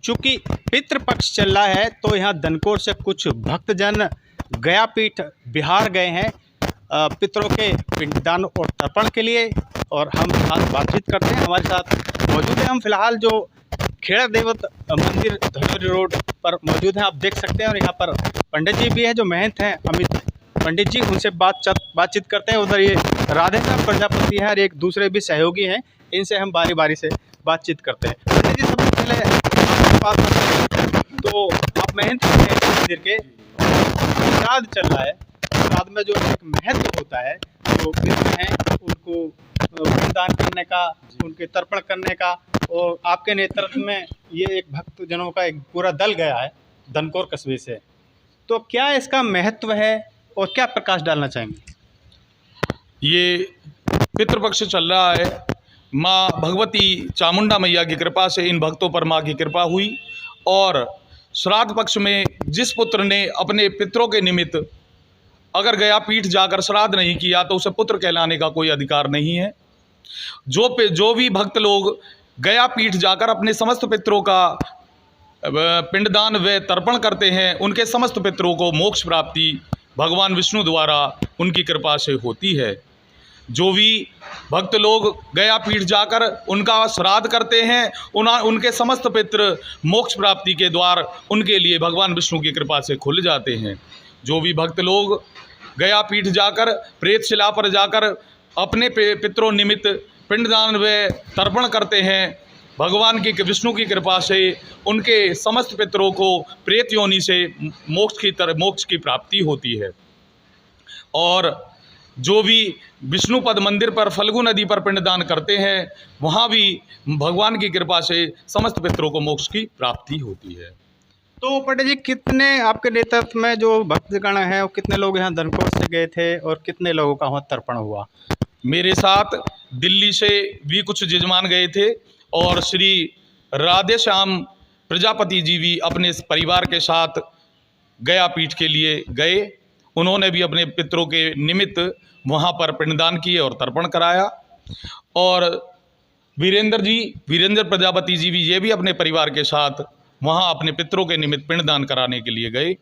चूँकि पितृपक्ष चल रहा है तो यहाँ दनकौर से कुछ भक्तजन गया पीठ बिहार गए हैं पितरों के पिंडदान और तर्पण के लिए। और हम साथ बातचीत करते हैं। हमारे साथ मौजूद है, हम फिलहाल जो खेड़ा देवत मंदिर धनौरी रोड पर मौजूद हैं, आप देख सकते हैं। और यहाँ पर पंडित जी भी हैं जो महंत हैं अमित पंडित जी, उनसे बातचीत करते हैं। उधर ये राधेश्याम प्रजापति हैं और एक दूसरे भी सहयोगी हैं, इनसे हम बारी बारी से बातचीत करते हैं। पंडित जी, सबसे पहले आपके पास तो आप महंत हैं मंदिर के, श्राद्ध चल रहा है, श्राद्ध में जो एक महत्व होता है, जो पितृ हैं उनको पिंडदान करने का, उनके तर्पण करने का, और आपके नेतृत्व में ये एक भक्तजनों का एक पूरा दल गया है दनकौर कस्बे से, तो क्या इसका महत्व है और क्या प्रकाश डालना चाहेंगे? ये पितृपक्ष चल रहा है। माँ भगवती चामुंडा मैया की कृपा से इन भक्तों पर माँ की कृपा हुई। और श्राद्ध पक्ष में जिस पुत्र ने अपने पितरों के निमित्त अगर गया पीठ जाकर श्राद्ध नहीं किया तो उसे पुत्र कहलाने का कोई अधिकार नहीं है। जो भी भक्त लोग गया पीठ जाकर अपने समस्त पितरों का पिंडदान व तर्पण करते हैं, उनके समस्त पितरों को मोक्ष प्राप्ति भगवान विष्णु द्वारा उनकी कृपा से होती है। जो भी भक्त लोग गया पीठ जाकर उनका श्राद्ध करते हैं, उनके समस्त पितृ मोक्ष प्राप्ति के द्वार उनके लिए भगवान विष्णु की कृपा से खुल जाते हैं। जो भी भक्त लोग गया पीठ जाकर प्रेतशिला पर जाकर अपने पितरों निमित्त पिंडदान व तर्पण करते हैं, भगवान की विष्णु की कृपा से उनके समस्त पितरों को प्रेत योनि से मोक्ष की प्राप्ति होती है। और जो भी विष्णुपद मंदिर पर फल्गु नदी पर पिंडदान करते हैं, वहाँ भी भगवान की कृपा से समस्त पितरों को मोक्ष की प्राप्ति होती है। तो पंडित जी, कितने आपके नेतृत्व में जो भक्तगण हैं वो कितने लोग यहाँ दनकौर से गए थे और कितने लोगों का वहाँ तर्पण हुआ? मेरे साथ दिल्ली से भी कुछ यजमान गए थे और श्री राधेश्याम प्रजापति जी भी अपने परिवार के साथ गया पीठ के लिए गए। उन्होंने भी अपने पितरों के निमित्त वहाँ पर पिंडदान किए और तर्पण कराया। और वीरेंद्र प्रजापति जी भी ये भी अपने परिवार के साथ वहाँ अपने पितरों के निमित्त पिंडदान कराने के लिए गए।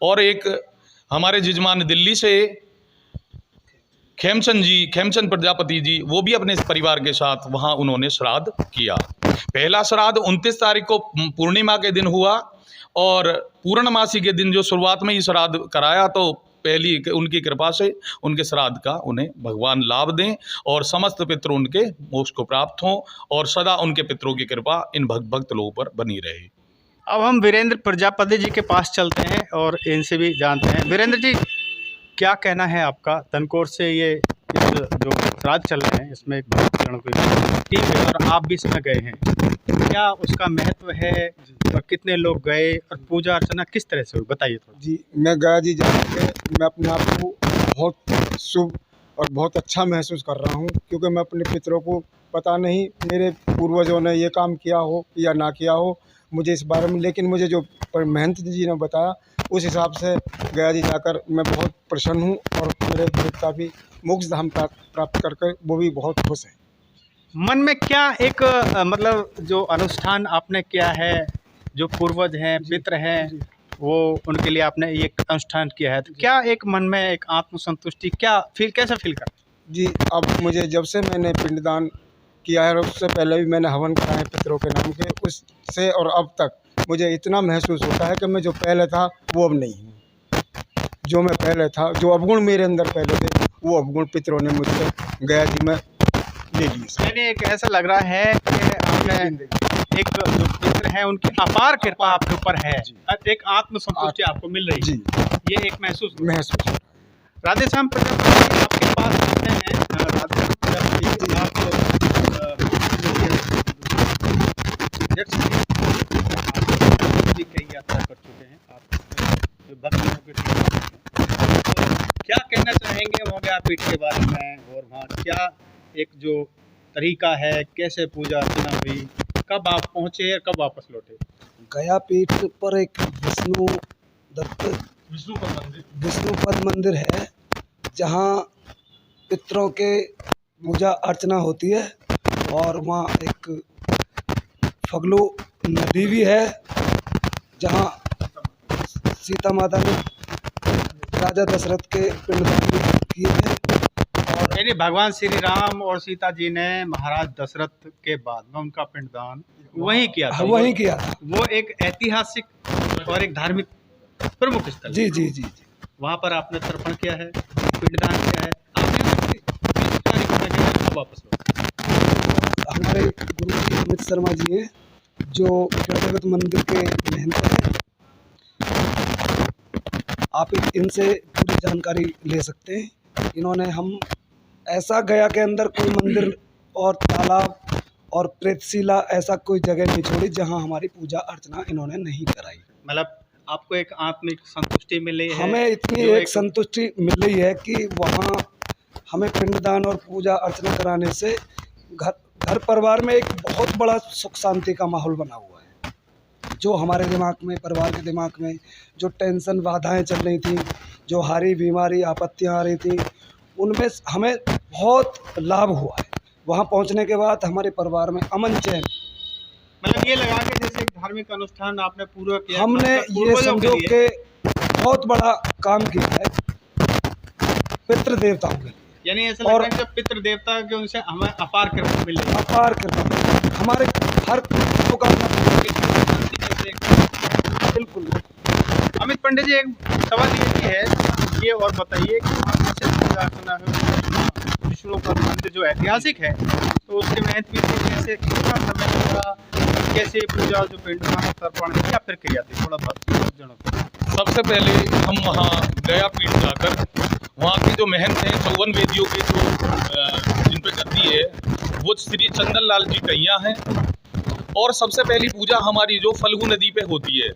और एक हमारे यजमान दिल्ली से खेमचंद प्रजापति जी, वो भी अपने परिवार के साथ वहाँ उन्होंने श्राद्ध किया। पहला श्राद्ध 29 तारीख को पूर्णिमा के दिन हुआ और पूर्णमासी के दिन जो शुरुआत में ही श्राद्ध कराया, तो पहली उनकी कृपा से उनके श्राद्ध का उन्हें भगवान लाभ दें और समस्त पितृ उनके मोक्ष को प्राप्त हों और सदा उनके पितरों की कृपा इन भक्त लोगों पर बनी रहे। अब हम वीरेंद्र प्रजापति जी के पास चलते हैं और इनसे भी जानते हैं। वीरेंद्र जी, क्या कहना है आपका? दनकौर से ये इस जो श्राद्ध चल रहे हैं इसमें एक भक्तगण की टीम है और आप भी इसमें गए हैं, क्या उसका महत्व है और कितने लोग गए और पूजा अर्चना किस तरह से हुई, बताइए थोड़ा। जी, मैं गया जी जाके मैं अपने आप को बहुत शुभ और बहुत अच्छा महसूस कर रहा हूँ, क्योंकि मैं अपने पितरों को पता नहीं मेरे पूर्वजों ने ये काम किया हो या ना किया हो मुझे इस बारे में, लेकिन मुझे जो महंत जी ने बताया उस हिसाब से गया जी जाकर मैं बहुत प्रसन्न हूँ और मेरे देवता भी मोक्ष धाम प्राप्त कर वो भी बहुत खुश हैं। मन में क्या एक मतलब जो अनुष्ठान आपने किया है, जो पूर्वज हैं पितृ हैं वो उनके लिए आपने ये अनुष्ठान किया है, तो क्या एक मन में एक आत्मसंतुष्टि क्या कैसा फील कर? जी, अब मुझे जब से मैंने पिंडदान किया है, उससे पहले भी मैंने हवन कराए हैं पितरों के नाम के, उससे और अब तक मुझे इतना महसूस होता है कि मैं जो पहले था वो अब नहीं हूँ। जो मैं पहले था, जो अवगुण मेरे अंदर पहले थे, वो अवगुण पितरों ने मुझसे गया जी में ले लिए। यानी एक ऐसा लग रहा है कि आपने एक जो पितृ हैं उनकी अपार कृपा आपके ऊपर है, एक आत्मसंतुष्टि आपको मिल रही है, ये एक महसूस। राधेश्याम प्रजापति आपके पास आते हैं, राधेश्याम प्रजापति आप कई यात्रा कर चुके हैं, आप भक्तों के तो क्या कहना चाहेंगे वहाँ गया पीठ के बारे में, और वहाँ क्या एक जो तरीका है, कैसे पूजा अर्चना हुई, कब आप पहुँचे और कब वापस लौटे? गया पीठ पर एक विष्णुपद मंदिर है जहाँ पितरों के पूजा अर्चना होती है। और वहाँ एक फगलू नदी भी है जहाँ सीता माता ने राजा दशरथ के पिंडदान किए थे। और यानी भगवान श्री राम और सीता जी ने महाराज दशरथ के बाद में उनका पिंडदान वहीं किया था। वहीं किया था। वो एक ऐतिहासिक और एक धार्मिक प्रमुख स्थल है। जी जी जी जी। वहाँ पर आपने तर्पण किया है, पिंडदान किया है, आपने वापस हमारे गुरु जी अमित शर्मा जी हैं जो जगत मंदिर के महंत हैं। आप इनसे पूरी जानकारी ले सकते हैं। इन्होंने हम ऐसा गया के अंदर कोई मंदिर और तालाब और प्रेतशिला ऐसा कोई जगह नहीं छोड़ी जहां हमारी पूजा अर्चना इन्होंने नहीं कराई। मतलब आपको एक आत्मिक संतुष्टि मिली है? हमें इतनी एक संतुष्टि मिल रही है कि वहाँ हमें पिंडदान और पूजा अर्चना कराने से घर परिवार में एक बहुत बड़ा सुख शांति का माहौल बना हुआ है। जो हमारे दिमाग में, परिवार के दिमाग में जो टेंशन बाधाएं चल रही थी, जो हारी बीमारी आपत्तियां आ रही थी, उनमें हमें बहुत लाभ हुआ है। वहाँ पहुँचने के बाद हमारे परिवार में अमन चैन, मतलब ये लगा के जैसे एक धार्मिक अनुष्ठान आपने पूरा किया, हमने ये समझो कि बहुत बड़ा काम किया है पितृ देवताओं के लिए। यानी ऐसा लगता है कि पितृ देवता के उनसे हमें अपार कृपा मिली, अपार कृपा हमारे हर बिल्कुल। अमित पंडित जी, एक सवाल ये भी है, ये और बताइए कि वहाँ कैसे पूजा अर्चना है? विष्णु का मंदिर जो ऐतिहासिक है तो उसके महत्व भी कैसे, कितना समय लगा, कैसे पूजा जो पिंडदान तर्पण है क्या प्रक्रिया थी, थोड़ा बात। सबसे पहले हम वहाँ गया पीठ जाकर वहाँ के जो महंत हैं, 54 वेदियों के जो जिन पे गद्दी है वो श्री चंदन लाल जी कैया हैं। और सबसे पहली पूजा हमारी जो फल्गु नदी पे होती है,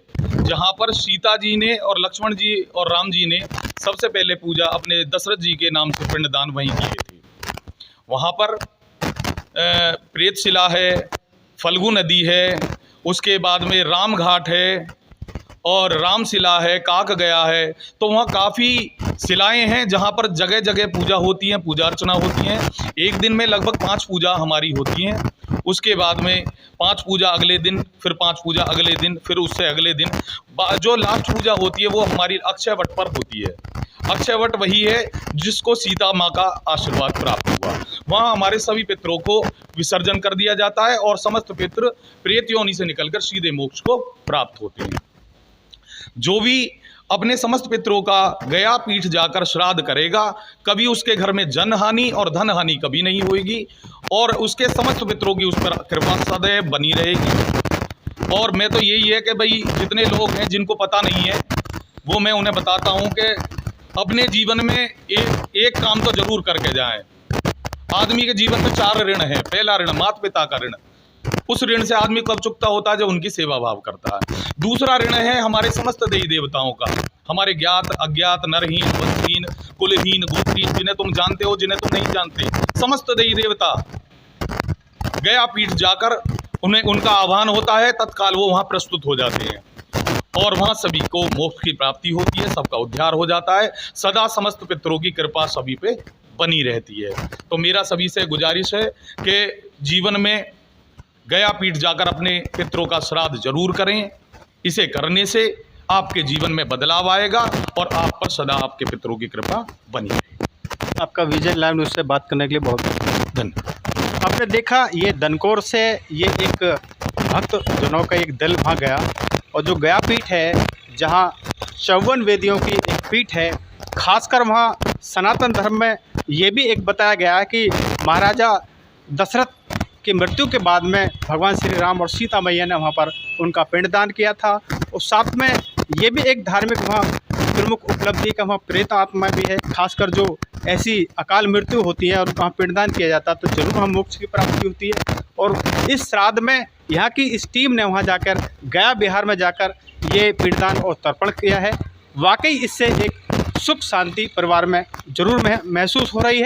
जहाँ पर सीता जी ने और लक्ष्मण जी और राम जी ने सबसे पहले पूजा अपने दशरथ जी के नाम से पिंडदान वहीं किए थे। वहाँ पर प्रेतशिला है, फल्गु नदी है, उसके बाद में राम घाट है और रामशिला है, काक गया है। तो वहाँ काफ़ी शिलाएं हैं जहाँ पर जगह जगह पूजा होती हैं, पूजा अर्चना होती हैं। एक दिन में लगभग 5 पूजा हमारी होती हैं। उसके बाद में 5 पूजा अगले दिन, फिर 5 पूजा अगले दिन, फिर उससे अगले दिन जो लास्ट पूजा होती है वो हमारी अक्षय वट पर होती है। अक्षय वट वही है जिसको सीता माँ का आशीर्वाद प्राप्त हुआ। वहाँ हमारे सभी पितरों को विसर्जन कर दिया जाता है और समस्त पितर प्रेत योनि से निकलकर सीधे मोक्ष को प्राप्त होते हैं। जो भी अपने समस्त पितरों का गया पीठ जाकर श्राद्ध करेगा, कभी उसके घर में जन हानि और धन हानि कभी नहीं होगी और उसके समस्त पितरों की उस पर कृपा सदैव बनी रहेगी। और मैं तो यही है कि भाई जितने लोग हैं जिनको पता नहीं है वो मैं उन्हें बताता हूँ कि अपने जीवन में एक काम तो जरूर करके जाएं। आदमी के जीवन में 4 ऋण हैं। पहला ऋण माता पिता का ऋण, उस ऋण से आदमी कब चुकता होता है जब उनकी सेवा भाव करता है। दूसरा ऋण है हमारे समस्त देवी देवताओं का, हमारे ज्ञात अज्ञात नरहीन वंशहीन कुलहीन गोत्रहीन, जिन्हें तुम जानते हो जिन्हें तुम नहीं जानते, समस्त देवी देवता गया पीठ जाकर उन्हें उनका आह्वान होता है, तत्काल वो वहाँ प्रस्तुत हो जाते हैं और वहाँ सभी को मोक्ष की प्राप्ति होती है, सबका उद्धार हो जाता है। सदा समस्त पितरों की कृपा सभी पे बनी रहती है। तो मेरा सभी से गुजारिश है कि जीवन में गया पीठ जाकर अपने पितरों का श्राद्ध जरूर करें। इसे करने से आपके जीवन में बदलाव आएगा और आप पर सदा आपके पितरों की कृपा बनी रहेगी। आपका विजय लाइव न्यूज़ से बात करने के लिए बहुत धन्यवाद। आपने देखा ये दनकोर से ये एक भक्त जनों का एक दल वहाँ गया और जो गया पीठ है जहाँ 54 वेदियों की एक पीठ है, खासकर वहाँ सनातन धर्म में ये भी एक बताया गया है कि महाराजा दशरथ की मृत्यु के बाद में भगवान श्री राम और सीता मैया ने वहाँ पर उनका पिंडदान किया था। और साथ में ये भी एक धार्मिक वहाँ प्रमुख उपलब्धि का वहाँ प्रेत आत्मा भी है, खासकर जो ऐसी अकाल मृत्यु होती है और वहाँ पिंडदान किया जाता है तो जरूर वहाँ मोक्ष की प्राप्ति होती है। और इस श्राद्ध में यहाँ की इस टीम ने वहाँ जाकर गया बिहार में जाकर ये पिंडदान और तर्पण किया है। वाकई इससे एक सुख शांति परिवार में जरूर महसूस हो रही है।